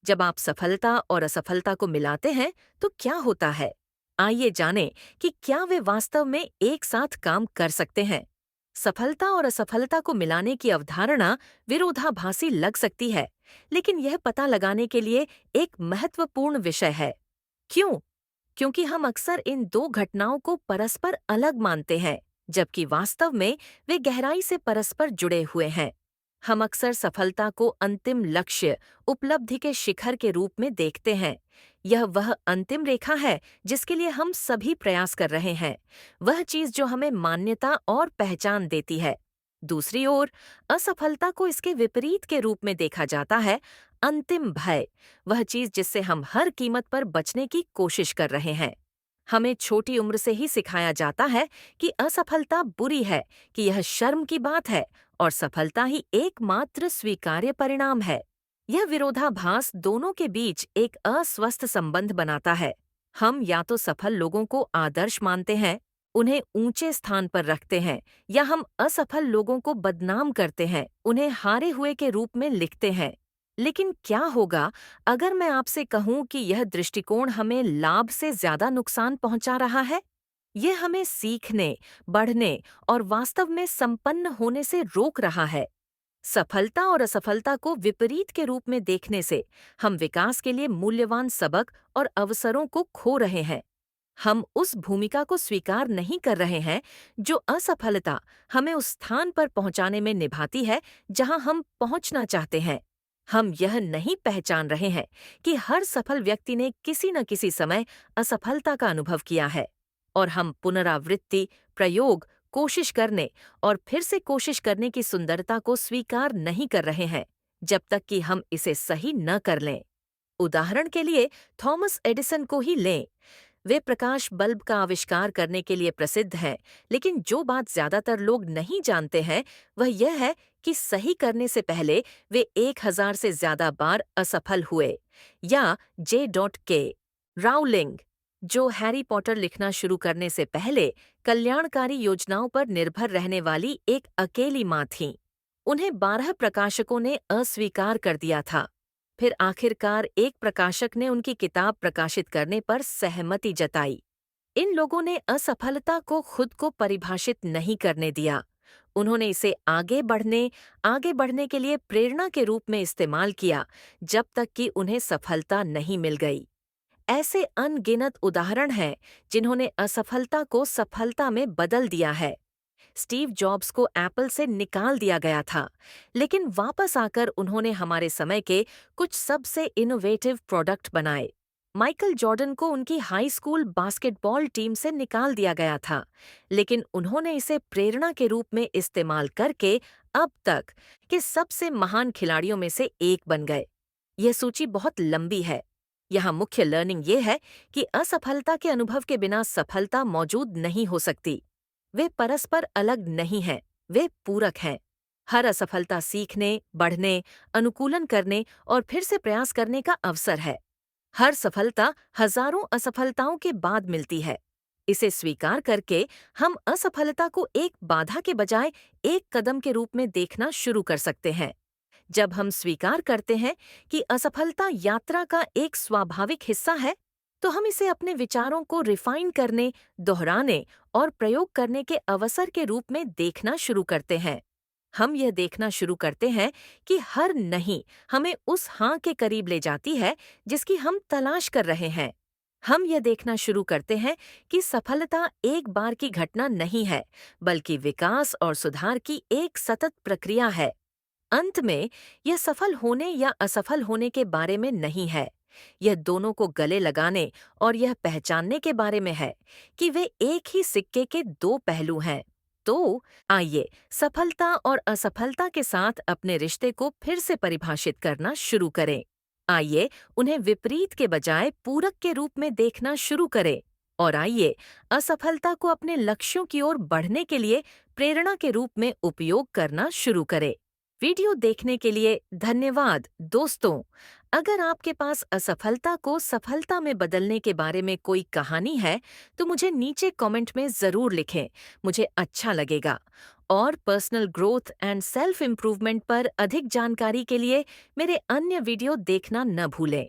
जब आप सफलता और असफलता को मिलाते हैं तो क्या होता है? आइए जानें कि क्या वे वास्तव में एक साथ काम कर सकते हैं। सफलता और असफलता को मिलाने की अवधारणा विरोधाभासी लग सकती है, लेकिन यह पता लगाने के लिए एक महत्वपूर्ण विषय है। क्यों? क्योंकि हम अक्सर इन दो घटनाओं को परस्पर अलग मानते हैं, जबकि वास्तव में वे गहराई से परस्पर जुड़े हुए हैं। हम अक्सर सफलता को अंतिम लक्ष्य, उपलब्धि के शिखर के रूप में देखते हैं। यह वह अंतिम रेखा है जिसके लिए हम सभी प्रयास कर रहे हैं, वह चीज जो हमें मान्यता और पहचान देती है। दूसरी ओर, असफलता को इसके विपरीत के रूप में देखा जाता है, अंतिम भय, वह चीज जिससे हम हर कीमत पर बचने की कोशिश कर रहे हैं। हमें छोटी उम्र से ही सिखाया जाता है कि असफलता बुरी है, कि यह शर्म की बात है और सफलता ही एकमात्र स्वीकार्य परिणाम है। यह विरोधाभास दोनों के बीच एक अस्वस्थ संबंध बनाता है। हम या तो सफल लोगों को आदर्श मानते हैं, उन्हें ऊंचे स्थान पर रखते हैं, या हम असफल लोगों को बदनाम करते हैं, उन्हें हारे हुए के रूप में लिखते हैं। लेकिन क्या होगा अगर मैं आपसे कहूं कि यह दृष्टिकोण हमें लाभ से ज्यादा नुकसान पहुंचा रहा है? यह हमें सीखने, बढ़ने और वास्तव में संपन्न होने से रोक रहा है। सफलता और असफलता को विपरीत के रूप में देखने से हम विकास के लिए मूल्यवान सबक और अवसरों को खो रहे हैं। हम उस भूमिका को स्वीकार नहीं कर रहे हैं जो असफलता हमें उस स्थान पर पहुंचाने में निभाती है जहां हम पहुंचना चाहते हैं। हम यह नहीं पहचान रहे हैं कि हर सफल व्यक्ति ने किसी न किसी समय असफलता का अनुभव किया है, और हम पुनरावृत्ति, प्रयोग, कोशिश करने और फिर से कोशिश करने की सुंदरता को स्वीकार नहीं कर रहे हैं जब तक कि हम इसे सही न कर लें। उदाहरण के लिए थॉमस एडिसन को ही लें। वे प्रकाश बल्ब का आविष्कार करने के लिए प्रसिद्ध हैं, लेकिन जो बात ज्यादातर लोग नहीं जानते हैं वह यह है कि सही करने से पहले वे 1000 से ज्यादा बार असफल हुए। या J.K. राउलिंग, जो हैरी पॉटर लिखना शुरू करने से पहले कल्याणकारी योजनाओं पर निर्भर रहने वाली एक अकेली माँ थीं। उन्हें 12 प्रकाशकों ने अस्वीकार कर दिया था। फिर आखिरकार एक प्रकाशक ने उनकी किताब प्रकाशित करने पर सहमति जताई। इन लोगों ने असफलता को खुद को परिभाषित नहीं करने दिया। उन्होंने इसे आगे बढ़ने के लिए प्रेरणा के रूप में इस्तेमाल किया, जब तक कि उन्हें सफलता नहीं मिल गई। ऐसे अनगिनत उदाहरण हैं जिन्होंने असफलता को सफलता में बदल दिया है। स्टीव जॉब्स को एप्पल से निकाल दिया गया था, लेकिन वापस आकर उन्होंने हमारे समय के कुछ सबसे इनोवेटिव प्रोडक्ट बनाए। माइकल जॉर्डन को उनकी हाई स्कूल बास्केटबॉल टीम से निकाल दिया गया था, लेकिन उन्होंने इसे प्रेरणा के रूप में इस्तेमाल करके अब तक के सबसे महान खिलाड़ियों में से एक बन गए। यह सूची बहुत लंबी है। यहाँ मुख्य लर्निंग ये है कि असफलता के अनुभव के बिना सफलता मौजूद नहीं हो सकती। वे परस्पर अलग नहीं हैं, वे पूरक हैं। हर असफलता सीखने, बढ़ने, अनुकूलन करने और फिर से प्रयास करने का अवसर है। हर सफलता हजारों असफलताओं के बाद मिलती है। इसे स्वीकार करके हम असफलता को एक बाधा के बजाय एक कदम के रूप में देखना शुरू कर सकते हैं। जब हम स्वीकार करते हैं कि असफलता यात्रा का एक स्वाभाविक हिस्सा है, तो हम इसे अपने विचारों को रिफाइन करने, दोहराने और प्रयोग करने के अवसर के रूप में देखना शुरू करते हैं। हम यह देखना शुरू करते हैं कि हर नहीं हमें उस हाँ के करीब ले जाती है जिसकी हम तलाश कर रहे हैं। हम यह देखना शुरू करते हैं कि सफलता एक बार की घटना नहीं है, बल्कि विकास और सुधार की एक सतत प्रक्रिया है। अंत में यह सफल होने या असफल होने के बारे में नहीं है। यह दोनों को गले लगाने और यह पहचानने के बारे में है कि वे एक ही सिक्के के दो पहलू हैं। तो आइए सफलता और असफलता के साथ अपने रिश्ते को फिर से परिभाषित करना शुरू करें। आइए उन्हें विपरीत के बजाय पूरक के रूप में देखना शुरू करें। और आइए असफलता को अपने लक्ष्यों की ओर बढ़ने के लिए प्रेरणा के रूप में उपयोग करना शुरू करें। वीडियो देखने के लिए धन्यवाद दोस्तों। अगर आपके पास असफलता को सफलता में बदलने के बारे में कोई कहानी है तो मुझे नीचे कमेंट में ज़रूर लिखें, मुझे अच्छा लगेगा। और personal growth and self improvement पर अधिक जानकारी के लिए मेरे अन्य वीडियो देखना न भूलें।